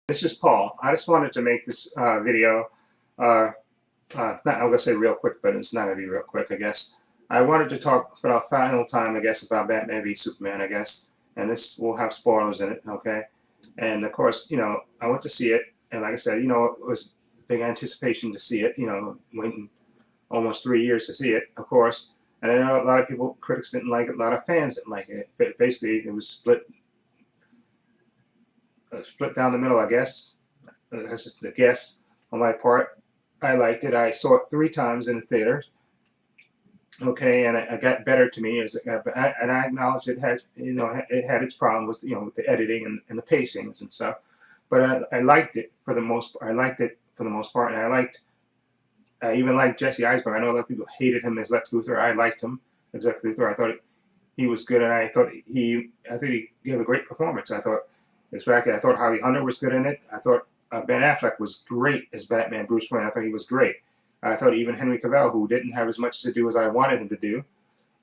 This is Paul. I just wanted to make this video. I'm going to say real quick, but it's not going to be real quick, I guess. I wanted to talk for the final time, I guess, about Batman v Superman, I guess. And this will have spoilers in it, okay? And of course, I went to see it. And like I said, it was big anticipation to see it, waiting almost 3 years to see it, of course. And I know a lot of people, critics didn't like it, a lot of fans didn't like it. But basically, it was split down the middle, I guess. That's just a guess on my part. I liked it. I saw it 3 times in the theater. Okay, and it got better to me and I acknowledge it has, it had its problem with, with the editing and the pacings and stuff. But I liked it for the most part. I liked it for the most part, and I even liked Jesse Eisenberg. I know a lot of people hated him as Lex Luthor. I liked him as Lex Luthor. I thought he was good, and I thought he gave a great performance. I thought Holly Hunter was good in it. I thought Ben Affleck was great as Batman Bruce Wayne. I thought he was great. I thought even Henry Cavill, who didn't have as much to do as I wanted him to do,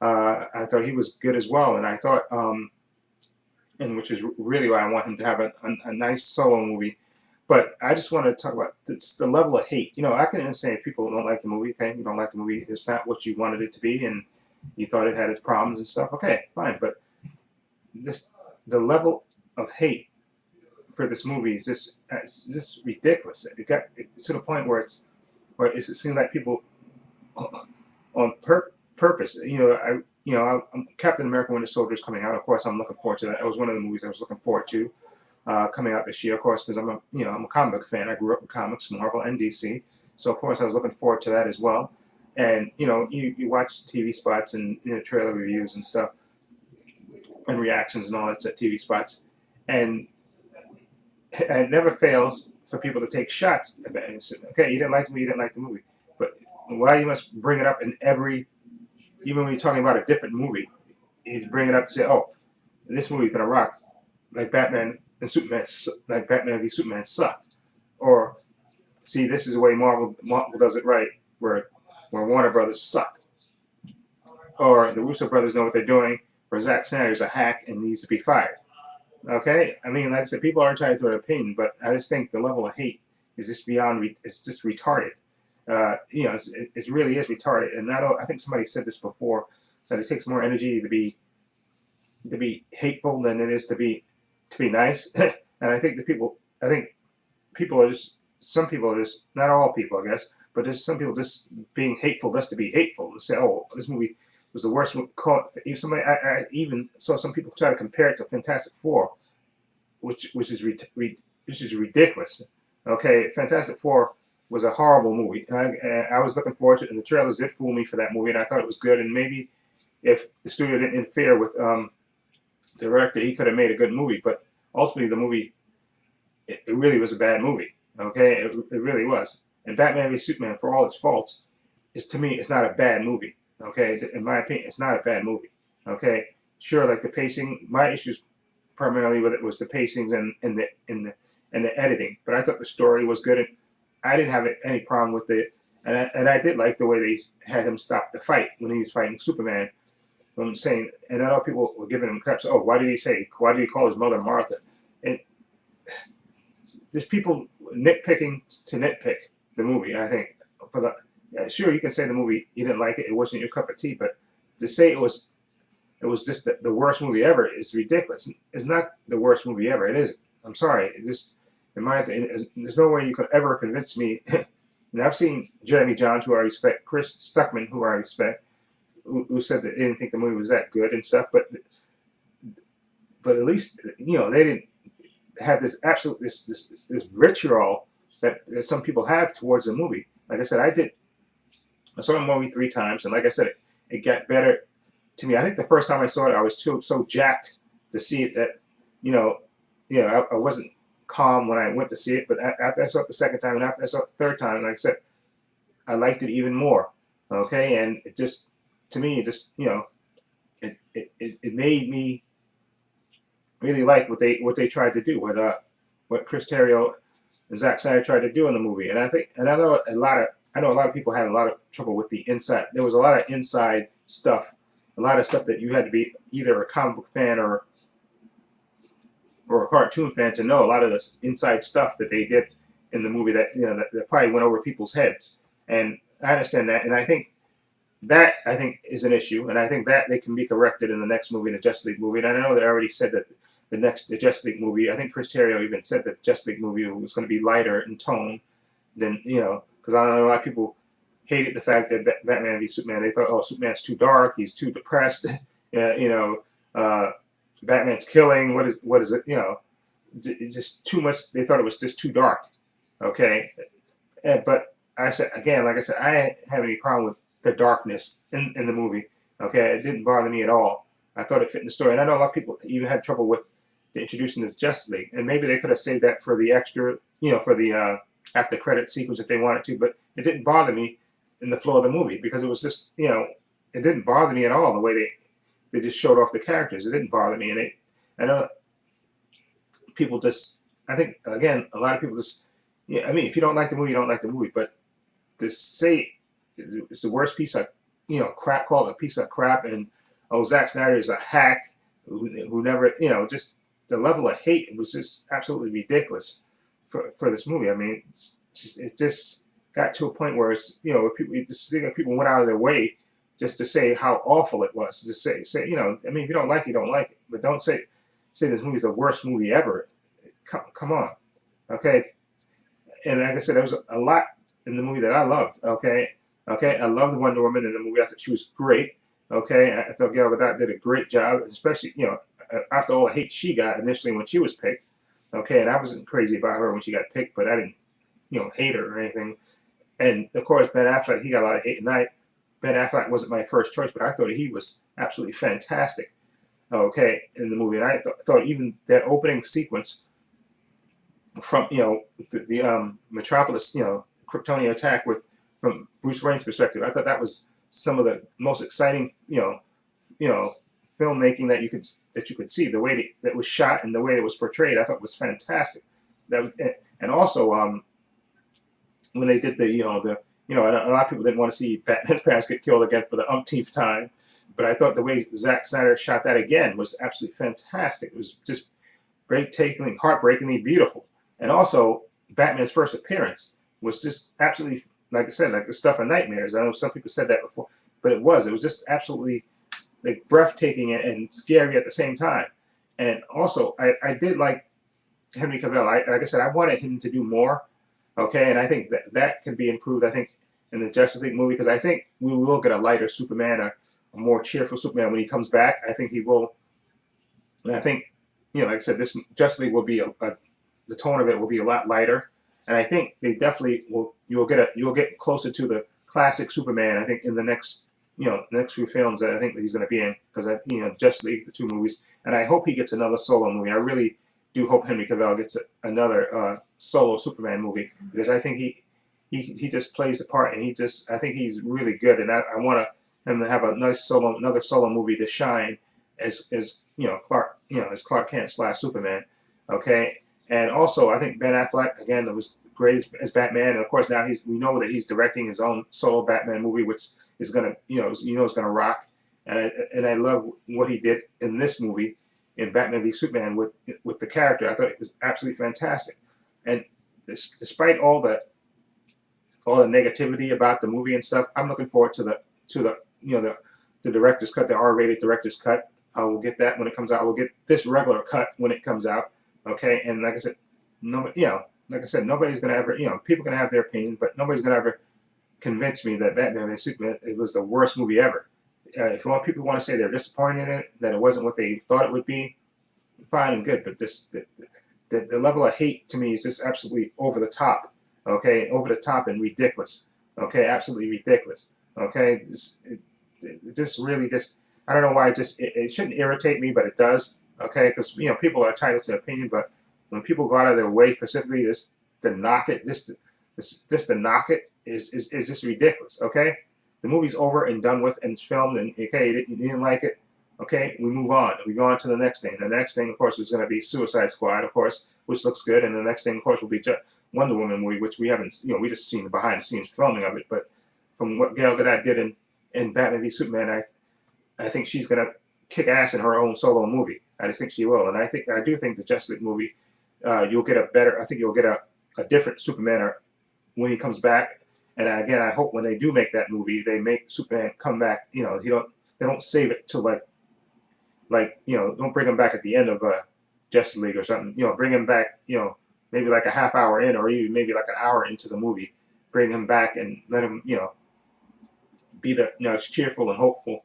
I thought he was good as well. And I thought, and which is really why I want him to have a nice solo movie. But I just want to talk about the level of hate. I can understand if people don't like the movie. Okay, you don't like the movie. It's not what you wanted it to be, and you thought it had its problems and stuff. Okay, fine. But the level of hate for this movie is just ridiculous. It got to the point where it seems like people on purpose. Captain America: Winter Soldier is coming out. Of course, I'm looking forward to that. That was one of the movies I was looking forward to coming out this year. Of course, because I'm a comic book fan. I grew up with comics, Marvel and DC. So of course, I was looking forward to that as well. And you watch TV spots and trailer reviews and stuff, and reactions and all that TV spots, and it never fails for people to take shots at that. Okay, you didn't like the movie, you didn't like the movie. But why you must bring it up in even when you're talking about a different movie, you bring it up and say, oh, this movie's going to rock. Like Batman v Superman sucked. Or, see, this is the way Marvel does it right, where Warner Brothers suck. Or the Russo brothers know what they're doing, where Zack Snyder's a hack and needs to be fired. Okay, I mean, like I said, people are entitled to an opinion, but I just think the level of hate is just beyond. It's just retarded. It really is retarded. And I think somebody said this before, that it takes more energy to be hateful than it is to be nice. And I think people are just, some people are just, not all people, I guess, but there's some people just being hateful just to be hateful, to say, oh, this movie was the worst movie. I even saw some people try to compare it to Fantastic Four, which is ridiculous. Okay, Fantastic Four was a horrible movie. I was looking forward to it, and the trailers did fool me for that movie, and I thought it was good. And maybe if the studio didn't interfere with the director, he could have made a good movie. But ultimately, the movie, it really was a bad movie. Okay, it really was. And Batman v Superman, for all its faults, to me, it's not a bad movie. Okay, in my opinion, it's not a bad movie. Okay, sure, like the pacing, my issues primarily with it was the pacings and the editing. But I thought the story was good, and I didn't have any problem with it. And I did like the way they had him stop the fight when he was fighting Superman. I'm saying, and I know people were giving him crap. So, oh, why did he call his mother Martha? And there's people nitpicking to nitpick the movie. I think sure, you can say the movie you didn't like it, it wasn't your cup of tea, but to say it was just the worst movie ever is ridiculous. It's not the worst movie ever. It isn't. I'm sorry. It just, in my opinion, there's no way you could ever convince me. And I've seen Jeremy Johns, who I respect, Chris Stuckman, who I respect, who said that they didn't think the movie was that good and stuff, but at least they didn't have this absolute this vitriol that some people have towards the movie. Like I said, I saw the movie 3 times, and like I said, it got better to me. I think the first time I saw it, I was so jacked to see it that I wasn't calm when I went to see it. But after I saw it the second time, and after I saw it the third time, like I said, I liked it even more. Okay, and it just, to me, it just it made me really like what they tried to do, what Chris Terrio and Zack Snyder tried to do in the movie. And I know a lot of people had a lot of trouble with the inside. There was a lot of inside stuff, a lot of stuff that you had to be either a comic book fan or or a cartoon fan to know a lot of this inside stuff that they did in the movie that that probably went over people's heads. And I understand that, and I think is an issue, and I think that they can be corrected in the next movie, the Justice League movie. And I know they already said that the Justice League movie. I think Chris Terrio even said that the Justice League movie was going to be lighter in tone than because I know a lot of people hated the fact that Batman v Superman. They thought, oh, Superman's too dark, he's too depressed. Yeah, Batman's killing. What is it? It's just too much. They thought it was just too dark. Okay, but I said again, like I said, I didn't have any problem with the darkness in the movie. Okay, it didn't bother me at all. I thought it fit in the story, and I know a lot of people even had trouble with the introducing the Justice League, and maybe they could have saved that for the extra, for the after credit sequence if they wanted to. But it didn't bother me in the flow of the movie because it was just, it didn't bother me at all the way they just showed off the characters. It didn't bother me, and I know people just, I think again, a lot of people just, yeah, I mean, if you don't like the movie, you don't like the movie, but to say it's the worst piece of, crap, called a piece of crap, and oh, Zack Snyder is a hack who never, just the level of hate was just absolutely ridiculous for this movie. I mean, it just got to a point where it's, people went out of their way just to say how awful it was. Just say, I mean, if you don't like it, you don't like it, but don't say this movie's the worst movie ever. Come on, okay. And like I said, there was a lot in the movie that I loved. Okay, I loved Wonder Woman in the movie. I thought she was great. Okay, I thought Gal Gadot did a great job, especially after all the hate she got initially when she was picked. Okay, and I wasn't crazy about her when she got picked, but I didn't hate her or anything. And of course, Ben Affleck, he got a lot of hate, and Ben Affleck wasn't my first choice, but I thought he was absolutely fantastic. Okay, in the movie, and I thought even that opening sequence from the Metropolis, Kryptonian attack from Bruce Wayne's perspective, I thought that was some of the most exciting filmmaking that you could see. The way that was shot and the way it was portrayed, I thought was fantastic. And also when they did a lot of people didn't want to see Batman's parents get killed again for the umpteenth time, but I thought the way Zack Snyder shot that again was absolutely fantastic. It was just breathtakingly, heartbreakingly beautiful. And also, Batman's first appearance was just absolutely, like I said, like the stuff of nightmares. I know some people said that before, but it was just absolutely like breathtaking and scary at the same time. And also, I did like Henry Cavill. Like I said, I wanted him to do more. Okay, and I think that could be improved. I think in the Justice League movie, because I think we will get a lighter Superman, a more cheerful Superman when he comes back. I think he will. And I think, like I said, this Justice League will be the tone of it will be a lot lighter, and I think they definitely will. You'll get closer to the classic Superman. I think in the next few films that I think that he's going to be in, because Justice League, the two movies, and I hope he gets another solo movie. I really do hope Henry Cavill gets another solo Superman movie, because I think he just plays the part, and I think he's really good, and I want him to have another solo movie to shine as Clark as Clark Kent / Superman. Okay. And also, I think Ben Affleck, again, was great as Batman. And of course, now we know that he's directing his own solo Batman movie, which is gonna, is gonna rock. And I love what he did in this movie, in Batman v Superman, with the character. I thought it was absolutely fantastic. And despite all the negativity about the movie and stuff, I'm looking forward to the director's cut, the R-rated director's cut. I will get that when it comes out. I will get this regular cut when it comes out. Okay, and like I said, nobody's gonna ever, people can have their opinion, but nobody's gonna ever convince me that Batman v Superman it was the worst movie ever. If people want to say they're disappointed in it, that it wasn't what they thought it would be, fine and good. But the level of hate to me is just absolutely over the top. Okay, over the top and ridiculous. Okay, absolutely ridiculous. Okay, just really I don't know why it shouldn't irritate me, but it does. Okay, because people are entitled to an opinion, but when people go out of their way specifically just to knock it, just to knock it is just ridiculous. Okay, the movie's over and done with, and it's filmed, and okay, you didn't like it. Okay, we move on. We go on to the next thing. The next thing, of course, is going to be Suicide Squad, of course, which looks good, and the next thing, of course, will be Wonder Woman movie, which we haven't, we just seen the behind the scenes filming of it. But from what Gal Gadot did in Batman v Superman, I think she's going to kick ass in her own solo movie. I just think she will, and I do think the Justice League movie, you'll get a better. I think you'll get a different Superman when he comes back. And again, I hope when they do make that movie, they make Superman come back. You know, they don't save it to don't bring him back at the end of Justice League or something. You know, bring him back. You know, maybe like a half hour in, or even maybe like an hour into the movie. Bring him back and let him, be the cheerful and hopeful,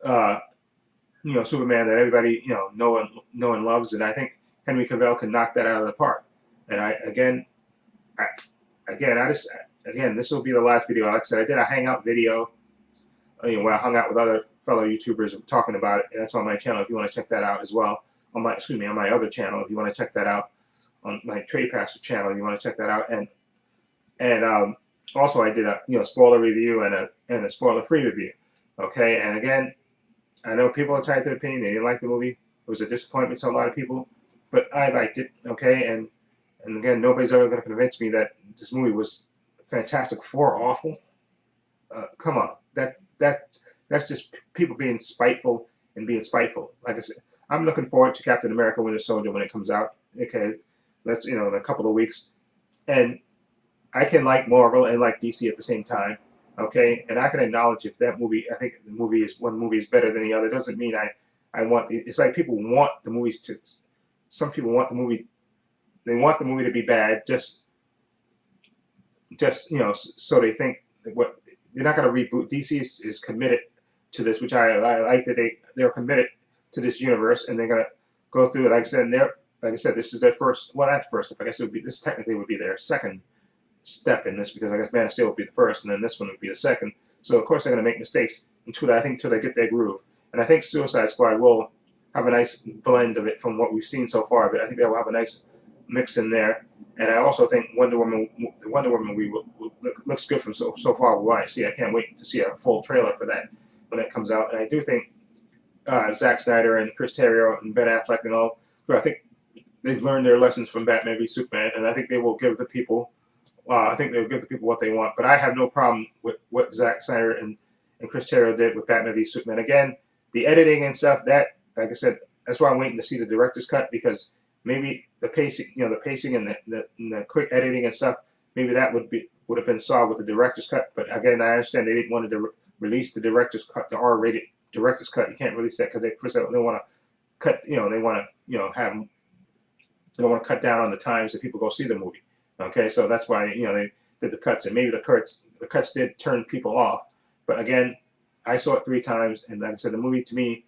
Superman that everybody know and loves. And I think Henry Cavill can knock that out of the park. And this will be the last video. Like I said, I did a hangout video, where I hung out with other fellow YouTubers talking about it. That's on my channel if you want to check that out as well. On my other channel if you want to check that out. On my Trade Pastor channel, you want to check that out. And also I did a spoiler review and a spoiler free review. Okay, and again, I know people are tied to their opinion. They didn't like the movie. It was a disappointment to a lot of people, but I liked it. Okay, and again, nobody's ever going to convince me that this movie was Fantastic Four awful. Come on, that's just people being spiteful and being spiteful. Like I said, I'm looking forward to Captain America: Winter Soldier when it comes out. Okay, that's in a couple of weeks, and I can like Marvel and like DC at the same time. Okay, and I can acknowledge if that movie, I think one movie is better than the other. Doesn't mean I want. It's like people want the movies to. Some people want the movie. They want the movie to be bad, just so they think what they're not going to reboot. DC is committed to this, which I like that they're committed to this universe, and they're going to go through it. Like I said, this is their first. Well, not first step. I guess this technically would be their second step in this, because I guess Man of Steel would be the first, and then this one would be the second. So of course they're going to make mistakes until they get their groove. And I think Suicide Squad will have a nice blend of it from what we've seen so far. But I think they will have a nice mix in there. And I also think the Wonder Woman movie looks good from so far what I see. I can't wait to see a full trailer for that when it comes out. And I do think Zack Snyder and Chris Terrio and Ben Affleck and all, I think they've learned their lessons from Batman v Superman, and I think they will give the people. I think they'll give the people what they want. But I have no problem with what Zack Snyder and Chris Terrio did with Batman v Superman. Again, the editing and stuff, that, like I said, that's why I'm waiting to see the director's cut, because maybe the pacing, and the quick editing and stuff, maybe that would have been solved with the director's cut. But again, I understand they didn't want to release the director's cut, the R-rated director's cut. You can't release that because they want to cut, they want to, they don't want to cut down on the times that people go see the movie. Okay, so that's why they did the cuts, and maybe the cuts did turn people off. But again, I saw it 3 times, and like I said, the movie to me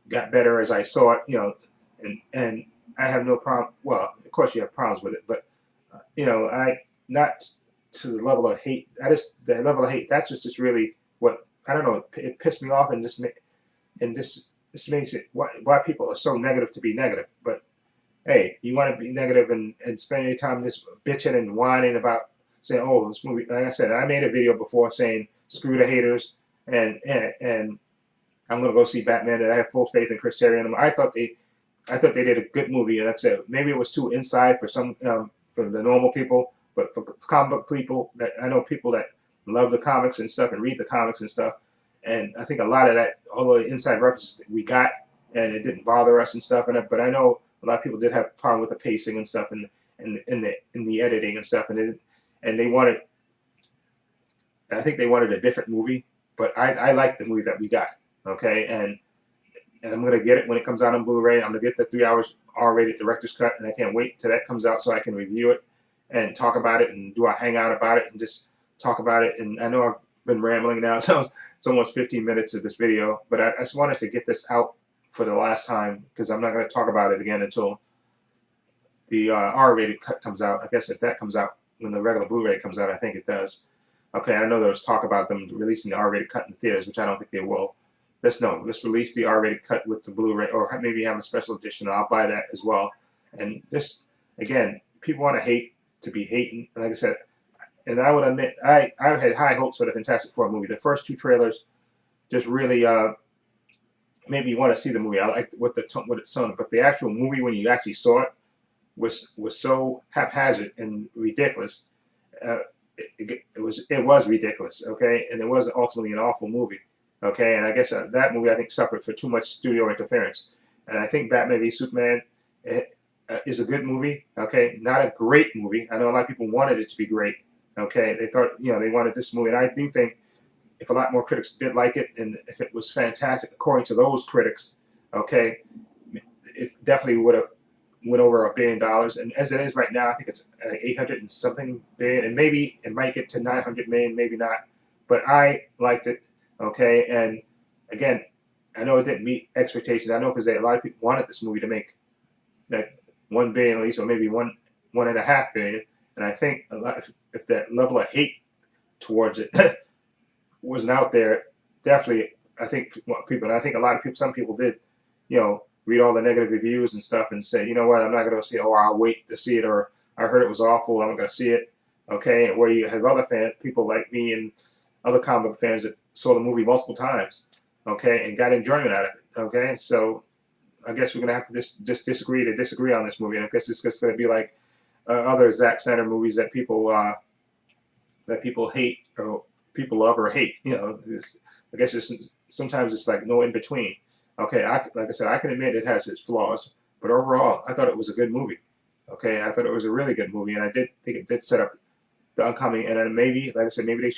got better as I saw it. And I have no problem. Well, of course you have problems with it, but I not to the level of hate. The level of hate. That's just really what I don't know. It pissed me off, and this makes it why people are so negative to be negative, but. Hey, you want to be negative and spend your time just bitching and whining about saying, oh, this movie, like I said, I made a video before saying screw the haters, and I'm gonna go see Batman, and I have full faith in Chris Terrio. And I thought they did a good movie, and like I said, maybe it was too inside for some for the normal people, but for comic book people, that I know people that love the comics and stuff and read the comics and stuff, and I think a lot of that, all the inside references we got, and it didn't bother us and stuff, but I know a lot of people did have a problem with the pacing and stuff, and in the editing and stuff, and they wanted. I think they wanted a different movie, but I like the movie that we got. Okay, and I'm gonna get it when it comes out on Blu-ray. I'm gonna get the 3 hours R-rated director's cut, and I can't wait till that comes out so I can review it and talk about it and do a hangout about it and just talk about it. And I know I've been rambling now, so it's almost 15 minutes of this video, but I just wanted to get this out for the last time, because I'm not going to talk about it again until the R-rated cut comes out. I guess if that comes out when the regular Blu-ray comes out, I think it does. Okay, I know there was talk about them releasing the R-rated cut in the theaters, which I don't think they will. Let's release the R-rated cut with the Blu-ray, or maybe have a special edition. I'll buy that as well. And this, again, people want to hate to be hating. Like I said, and I would admit, I've had high hopes for the Fantastic Four movie. The first 2 trailers just really made me want to see the movie. I liked what it's shown, but the actual movie, when you actually saw it, was so haphazard and ridiculous. It was ridiculous. Okay, and it was ultimately an awful movie. Okay, and I guess that movie, I think, suffered for too much studio interference. and I think Batman v Superman eh, is a good movie. Okay, not a great movie. I know a lot of people wanted it to be great. Okay, they thought they wanted this movie, and I do think if a lot more critics did like it, and if it was fantastic according to those critics, okay, it definitely would have went over $1 billion. And as it is right now, I think it's 800 and something billion, and maybe it might get to 900 million, maybe not. But I liked it. Okay, and again, I know it didn't meet expectations. I know because a lot of people wanted this movie to make like 1 billion at least, or maybe 1.5 billion. And I think a lot, if that level of hate towards it wasn't out there, definitely, I think people, and I think a lot of people, some people did, read all the negative reviews and stuff and say, you know what, I'm not going to see it, or I'll wait to see it, or I heard it was awful, I'm not going to see it. Okay, and where you have other people like me and other comic book fans that saw the movie multiple times, okay, and got enjoyment out of it. Okay, so I guess we're gonna have to just disagree to disagree on this movie, and I guess it's just gonna be like other Zack Snyder movies that people hate, or people love or hate. I guess sometimes it's like no in between. Okay, like I said, I can admit it has its flaws, but overall, I thought it was a good movie. Okay, I thought it was a really good movie, and I did think it did set up the upcoming, and then maybe, like I said, maybe they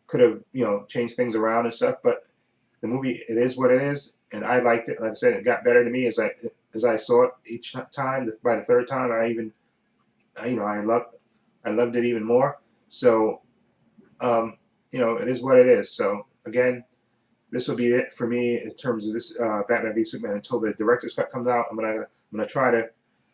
could have changed things around and stuff, but the movie, it is what it is, and I liked it. Like I said, it got better to me as I saw it each time. By the third time, I loved it even more. So it is what it is. So again, this will be it for me in terms of this Batman v Superman until the director's cut comes out. I'm gonna try to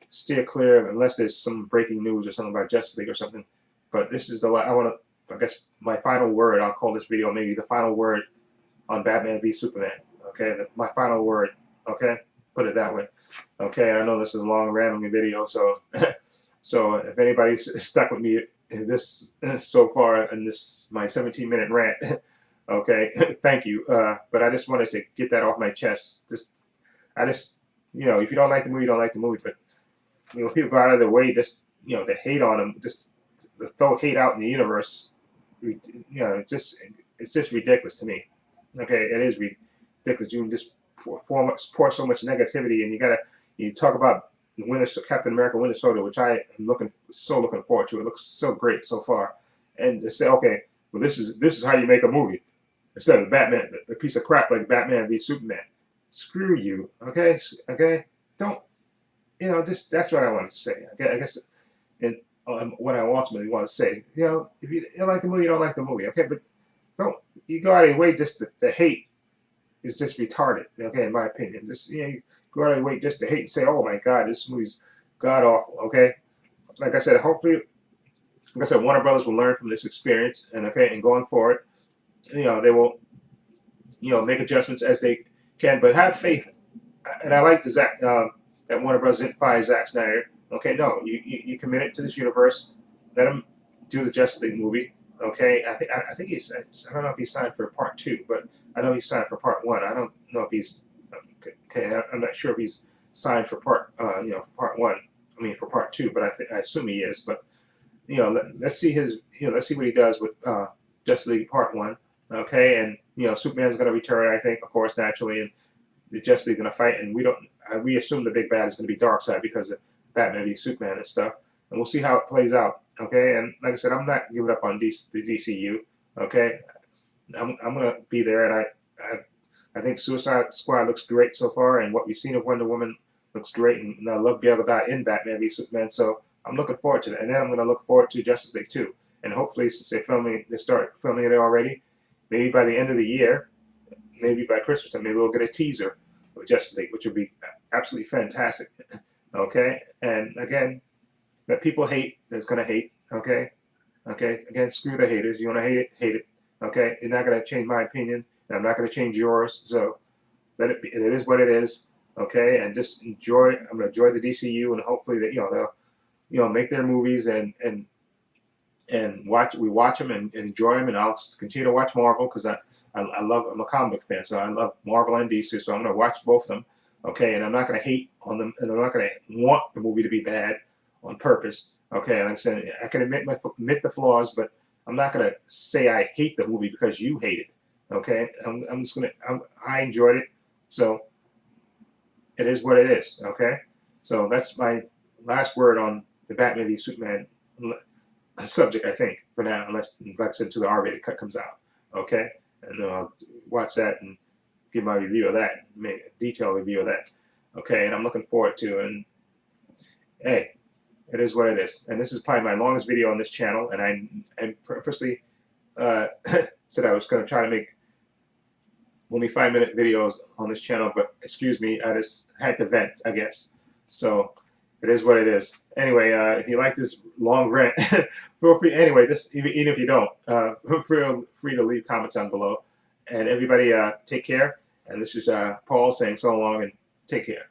steer clear of, unless there's some breaking news or something about Justice League or something. But this is I guess my final word. I'll call this video maybe the final word on Batman v Superman. Okay, my final word. Okay, put it that way. Okay, I know this is a long rambling video, so so if anybody's stuck with me in this so far in this my 17-minute rant, okay, thank you. But I just wanted to get that off my chest. If you don't like the movie, you don't like the movie. But people go out of their way just to hate on them, just to throw hate out in the universe. It's just ridiculous to me. Okay, it is ridiculous. You can just pour so much negativity, and you talk about Captain America Winter Soldier, which I am looking forward to. It looks so great so far, and to say, okay, well, this is how you make a movie instead of Batman, a piece of crap like Batman v Superman. Screw you. Okay, don't that's what I want to say. I guess what I ultimately want to say. If you don't like the movie, you don't like the movie. Okay, but don't you go out of your way just to hate is just retarded. Okay, in my opinion, just you go out of your way just to hate and say, oh my God, this movie's god awful. Okay, like I said, hopefully, like I said, Warner Brothers will learn from this experience, and going forward, they will make adjustments as they can, but have faith. And I like that Warner Brothers didn't fire Zack Snyder. Okay, no, you committed to this universe. Let him do the Justice League movie. Okay, I think he's. I don't know if he signed for part 2, but I know he signed for part 1. I don't know if he's. Okay, I'm not sure if he's signed for part. For part 1. I mean for part 2, but I assume he is. But let's see let's see what he does with Justice League Part 1. Okay, and Superman's going to return. I think, of course, naturally, and the Justice League going to fight, and we assume the big bad is going to be Darkseid because of Batman v Superman and stuff, and we'll see how it plays out. Okay, and like I said, I'm not giving up on the DCU. Okay, I'm gonna be there, and I think Suicide Squad looks great so far, and what we've seen of Wonder Woman looks great, and I love Gal Gadot in Batman v Superman, so I'm looking forward to that. And then I'm gonna look forward to Justice League 2, and hopefully since they start filming it already, maybe by the end of the year, maybe by Christmas time, maybe we'll get a teaser of Justice League, which would be absolutely fantastic. Okay, and again, that people hate is going to hate. Okay, again, screw the haters. You want to hate it, hate it. Okay, you're not going to change my opinion, and I'm not going to change yours. So let it be. It is what it is. Okay, and just enjoy. I'm going to enjoy the DCU, and hopefully that they'll make their movies and watch them and enjoy them, and I'll continue to watch Marvel because I'm a comic fan, so I love Marvel and DC, so I'm going to watch both of them. Okay, and I'm not going to hate on them, and I'm not going to want the movie to be bad on purpose. Okay, like I said, I can admit the flaws, but I'm not going to say I hate the movie because you hate it. Okay, I'm just going to. I enjoyed it, so it is what it is. Okay, so that's my last word on the Batman v Superman subject, I think, for now, unless, like I said, until the R-rated cut comes out. Okay, and then I'll watch that and give my review of that, make a detailed review of that. Okay, and I'm looking forward to it. And hey, it is what it is. And this is probably my longest video on this channel, and I purposely said I was going to try to make only 5-minute videos on this channel, but excuse me, I just had to vent, I guess. So it is what it is. Anyway, if you like this long rant, feel free. Anyway, just even if you don't, feel free to leave comments down below. And everybody, take care. And this is Paul saying so long and take care.